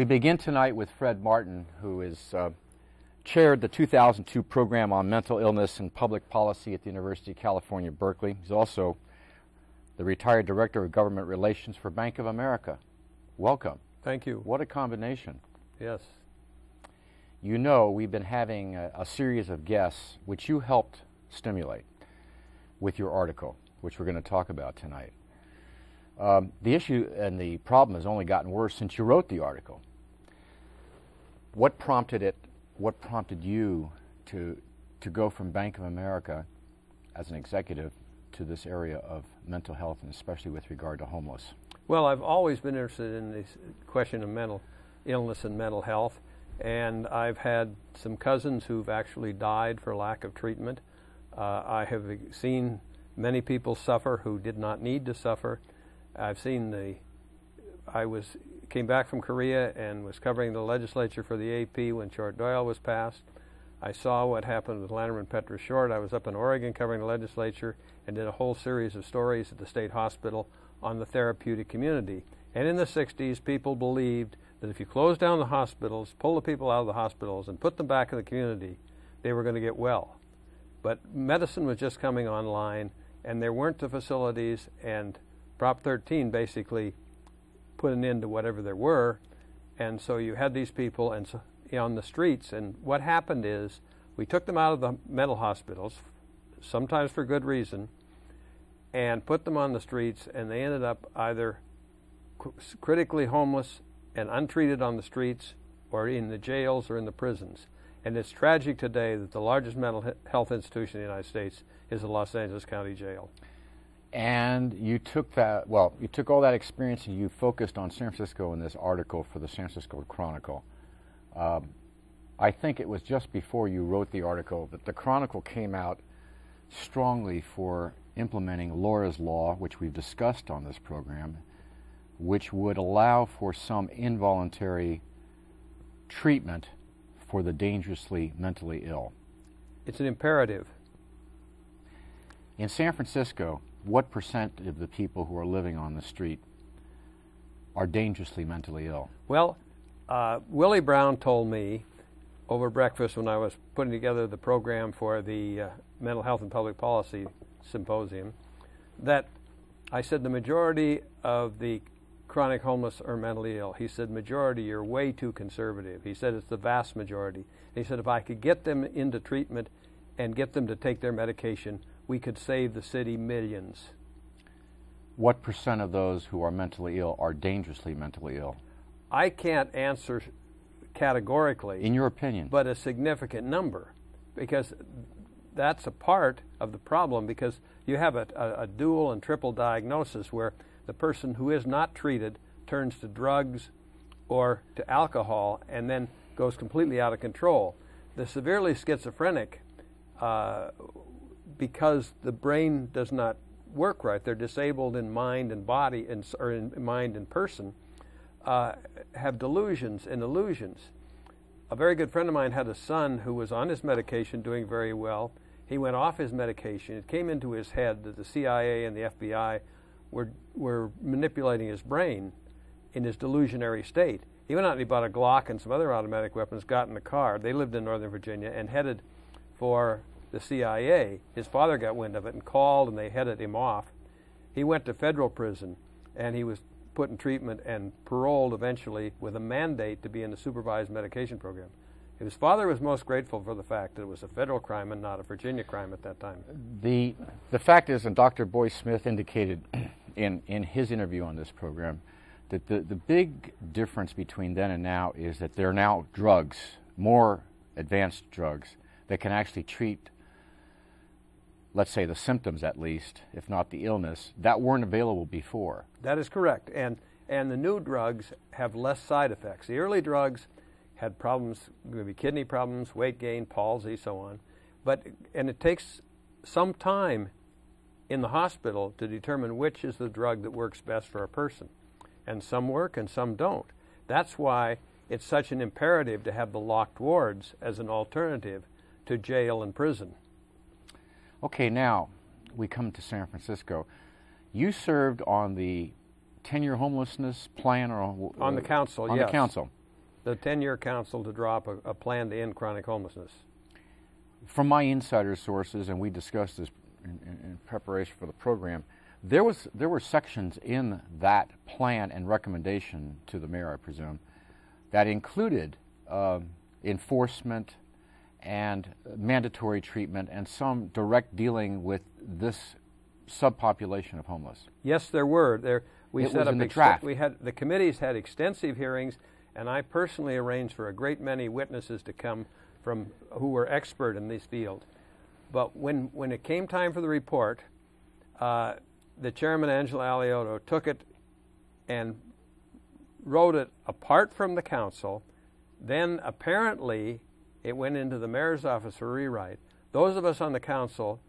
We begin tonight with Fred Martin, who is chaired the 2002 program on mental illness and public policy at the University of California, Berkeley. He's also the retired director of government relations for Bank of America. Welcome. Thank you. What a combination. Yes. You know, we've been having a series of guests which you helped stimulate with your article, which we're going to talk about tonight. The issue and the problem has only gotten worse since you wrote the article. What prompted it? What prompted you to go from Bank of America as an executive to this area of mental health, and especially with regard to homeless? Well, I've always been interested in this question of mental illness and mental health, and I've had some cousins who've actually died for lack of treatment. I have seen many people suffer who did not need to suffer. I've seen came back from Korea and was covering the legislature for the AP when Short Doyle was passed. I saw what happened with Lanterman Petra Short. I was up in Oregon covering the legislature and did a whole series of stories at the state hospital on the therapeutic community. And in the 60s, people believed that if you closed down the hospitals, pull the people out of the hospitals, and put them back in the community, they were going to get well. But medicine was just coming online, and there weren't the facilities, and Prop 13 basically put an end to whatever there were, and so you had these people on the streets, and what happened is we took them out of the mental hospitals, sometimes for good reason, and put them on the streets, and they ended up either critically homeless and untreated on the streets, or in the jails or in the prisons. And it's tragic today that the largest mental health institution in the United States is the Los Angeles County Jail. And you took that, well, you took all that experience and you focused on San Francisco in this article for the San Francisco Chronicle. I think it was just before you wrote the article that the Chronicle came out strongly for implementing Laura's Law, which we've discussed on this program, which would allow for some involuntary treatment for the dangerously mentally ill. It's an imperative. In San Francisco, what percent of the people who are living on the street are dangerously mentally ill? Well, Willie Brown told me over breakfast when I was putting together the program for the Mental Health and Public Policy Symposium that I said the majority of the chronic homeless are mentally ill. He said, majority, you're way too conservative. He said, it's the vast majority. He said, if I could get them into treatment and get them to take their medication, we could save the city millions. What percent of those who are mentally ill are dangerously mentally ill? I can't answer categorically. In your opinion? But a significant number, because that's a part of the problem, because you have a dual and triple diagnosis where the person who is not treated turns to drugs or to alcohol and then goes completely out of control. The severely schizophrenic, because the brain does not work right, they're disabled in mind and body, or in mind and person, have delusions and illusions. A very good friend of mine had a son who was on his medication doing very well. He went off his medication. It came into his head that the CIA and the FBI were manipulating his brain in his delusionary state. He went out and he bought a Glock and some other automatic weapons, got in a car. They lived in Northern Virginia and headed for the CIA. His father got wind of it and called, and they headed him off. He went to federal prison, and he was put in treatment and paroled eventually with a mandate to be in the supervised medication program. His father was most grateful for the fact that it was a federal crime and not a Virginia crime at that time. The fact is, and Dr. Boyce Smith indicated in his interview on this program, that the big difference between then and now is that there are now drugs, more advanced drugs, that can actually treat, let's say, the symptoms at least, if not the illness, that weren't available before. That is correct. And the new drugs have less side effects. The early drugs had problems, maybe kidney problems, weight gain, palsy, so on. And it takes some time in the hospital to determine which is the drug that works best for a person. And some work and some don't. That's why it's such an imperative to have the locked wards as an alternative to jail and prison. Okay, now we come to San Francisco. You served on the 10-year homelessness plan, or on the council, on yes. the council. the 10-year council to drop a plan to end chronic homelessness? From my insider sources, and we discussed this in preparation for the program, there were sections in that plan and recommendation to the mayor, I presume, that included enforcement and mandatory treatment and some direct dealing with this subpopulation of homeless. Yes, there were. We It set was up in the draft. We had the committees had extensive hearings, and I personally arranged for a great many witnesses to come from who were expert in this field. But when it came time for the report, the chairman, Angela Alioto, took it and wrote it apart from the council. Then apparently it went into the mayor's office for rewrite. Those of us on the council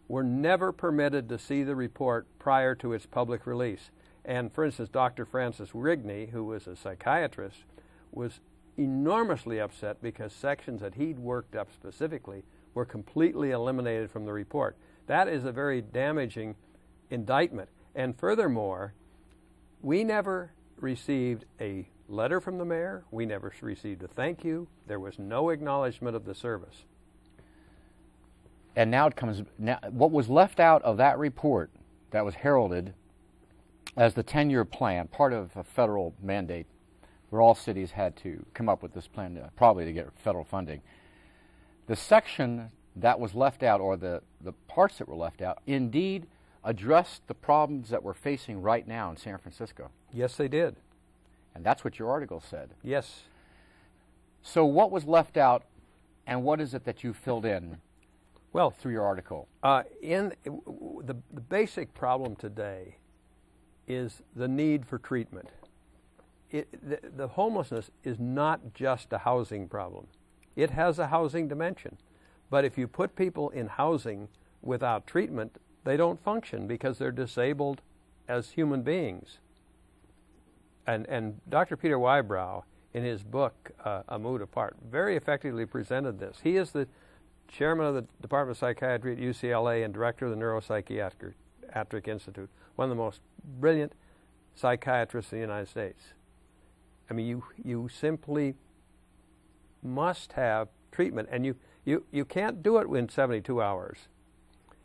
were never permitted to see the report prior to its public release. And for instance, Dr. Francis Rigney, who was a psychiatrist, was enormously upset because sections that he'd worked up specifically were completely eliminated from the report. That is a very damaging indictment. And furthermore, we never received a letter from the mayor. We never received a thank you. There was no acknowledgement of the service. And now it comes, what was left out of that report that was heralded as the 10-year plan, part of a federal mandate where all cities had to come up with this plan, probably to get federal funding. The section that was left out, or the parts that were left out, indeed addressed the problems that we're facing right now in San Francisco. Yes, they did. And that's what your article said. Yes. So what was left out, and what is it that you filled in through your article? The basic problem today is the need for treatment. The homelessness is not just a housing problem. It has a housing dimension. But if you put people in housing without treatment, they don't function because they're disabled as human beings. And Dr. Peter Wybrow, in his book, A Mood Apart, very effectively presented this. He is the chairman of the Department of Psychiatry at UCLA and director of the Neuropsychiatric Institute, one of the most brilliant psychiatrists in the United States. I mean, you simply must have treatment, and you can't do it in 72 hours.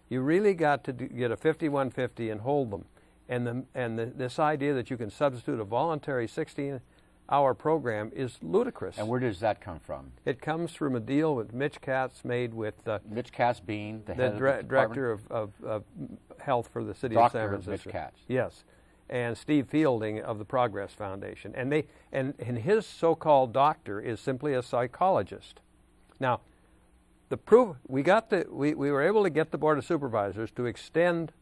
You really got to get a 5150 and hold them. And this idea that you can substitute a voluntary 16-hour program is ludicrous. And where does that come from? It comes from a deal with Mitch Katz made with Mitch Katz being the head of the director of health for the city of San Francisco. Mitch Katz. Yes, and Steve Fielding of the Progress Foundation, and his so-called doctor is simply a psychologist. Now, the proof we were able to get the Board of Supervisors to extend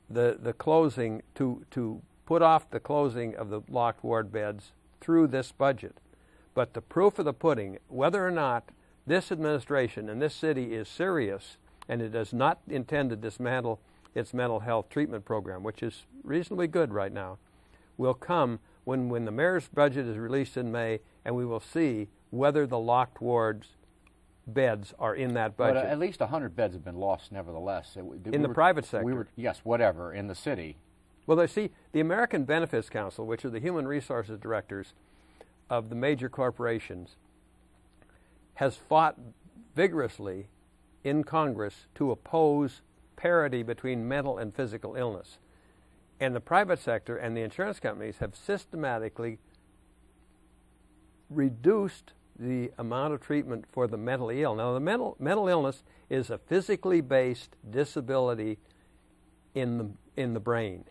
the closing to put off the closing of the locked ward beds through this budget. But the proof of the pudding, whether or not this administration and this city is serious and it does not intend to dismantle its mental health treatment program, which is reasonably good right now, will come when the mayor's budget is released in May, and we will see whether the locked wards beds are in that budget. But at least 100 beds have been lost nevertheless. In the private sector. Yes, whatever, in the city. Well, see, the American Benefits Council, which are the human resources directors of the major corporations, has fought vigorously in Congress to oppose parity between mental and physical illness. And the private sector and the insurance companies have systematically reduced the amount of treatment for the mentally ill. Now, the mental illness is a physically based disability in the brain.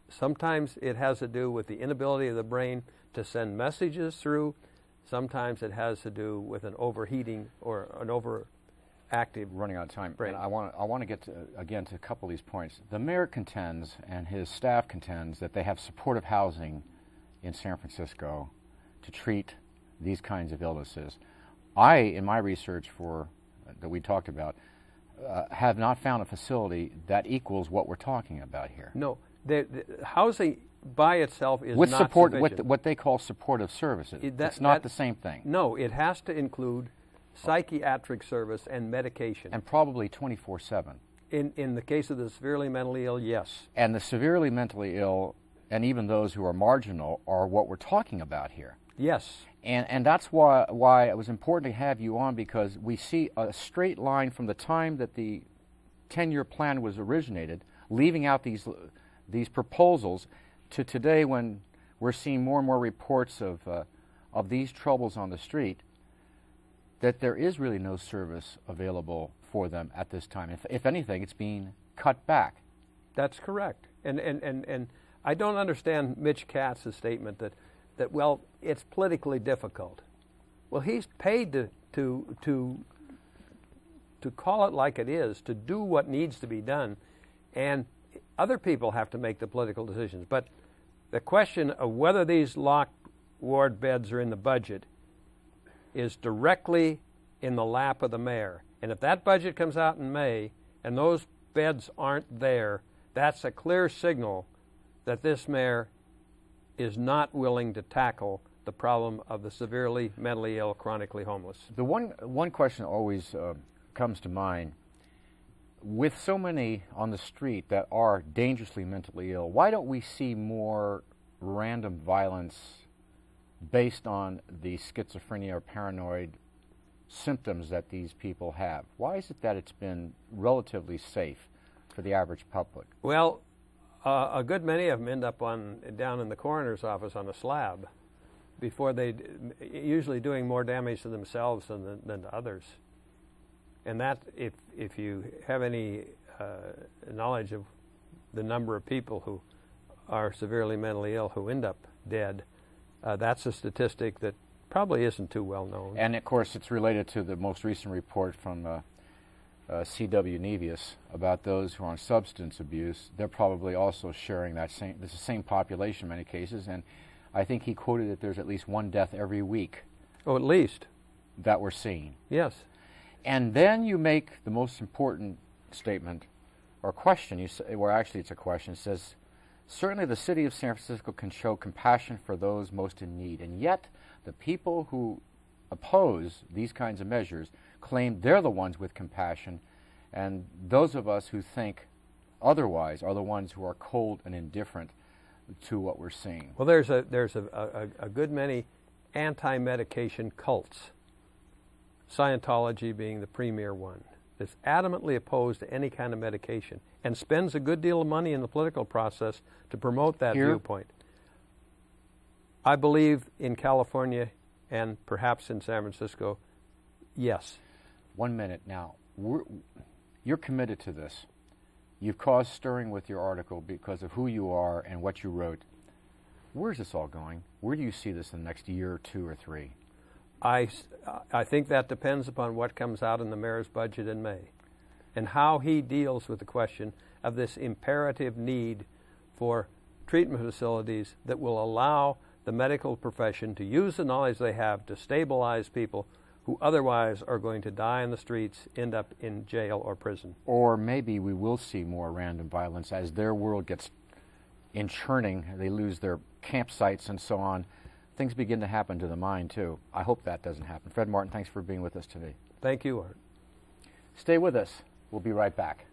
Sometimes it has to do with the inability of the brain to send messages through. Sometimes it has to do with an overheating or an overactive running out of time. brain. And I want to get to a couple of these points. The mayor contends, and his staff contends, that they have supportive housing in San Francisco to treat these kinds of illnesses. I, in my research that we talked about, have not found a facility that equals what we're talking about here. No, the housing by itself is with not support, sufficient. what they call supportive services. It's not the same thing. No, it has to include psychiatric service and medication. And probably 24/7. In the case of the severely mentally ill, yes. And the severely mentally ill, and even those who are marginal, are what we're talking about here. Yes. And that's why it was important to have you on, because we see a straight line from the time that the 10-year plan was originated, leaving out these proposals, to today when we're seeing more and more reports of these troubles on the street, that there is really no service available for them at this time. If anything, it's being cut back. That's correct. And I don't understand Mitch Katz's statement that well, it's politically difficult. Well, he's paid to call it like it is, to do what needs to be done, and other people have to make the political decisions. But the question of whether these locked ward beds are in the budget is directly in the lap of the mayor. And if that budget comes out in May and those beds aren't there, that's a clear signal that this mayor is not willing to tackle the problem of the severely mentally ill, chronically homeless. The one question always comes to mind, with so many on the street that are dangerously mentally ill, why don't we see more random violence based on the schizophrenia or paranoid symptoms that these people have? Why is it that it's been relatively safe for the average public? Well, a good many of them end up down in the coroner's office on a slab before usually doing more damage to themselves than to others. And that, if you have any knowledge of the number of people who are severely mentally ill who end up dead, that's a statistic that probably isn't too well known. And of course, it's related to the most recent report from C.W. Nevius about those who are on substance abuse. They're probably also sharing the same population in many cases, and I think he quoted that there's at least one death every week. Oh, at least. That we're seeing. Yes. And then you make the most important statement, or question, actually it's a question. It says, certainly the city of San Francisco can show compassion for those most in need, and yet the people who oppose these kinds of measures claim they're the ones with compassion, and those of us who think otherwise are the ones who are cold and indifferent to what we're seeing. Well, there's a good many anti-medication cults, Scientology being the premier one, that's adamantly opposed to any kind of medication and spends a good deal of money in the political process to promote that viewpoint. I believe in California and perhaps in San Francisco, yes. 1 minute now. You're committed to this. You've caused stirring with your article because of who you are and what you wrote. Where's this all going? Where do you see this in the next year, 2 or 3? I think that depends upon what comes out in the mayor's budget in May and how he deals with the question of this imperative need for treatment facilities that will allow the medical profession to use the knowledge they have to stabilize people who otherwise are going to die in the streets, end up in jail or prison. Or maybe we will see more random violence as their world gets in churning, they lose their campsites and so on. Things begin to happen to the mind, too. I hope that doesn't happen. Fred Martin, thanks for being with us today. Thank you, Art. Stay with us. We'll be right back.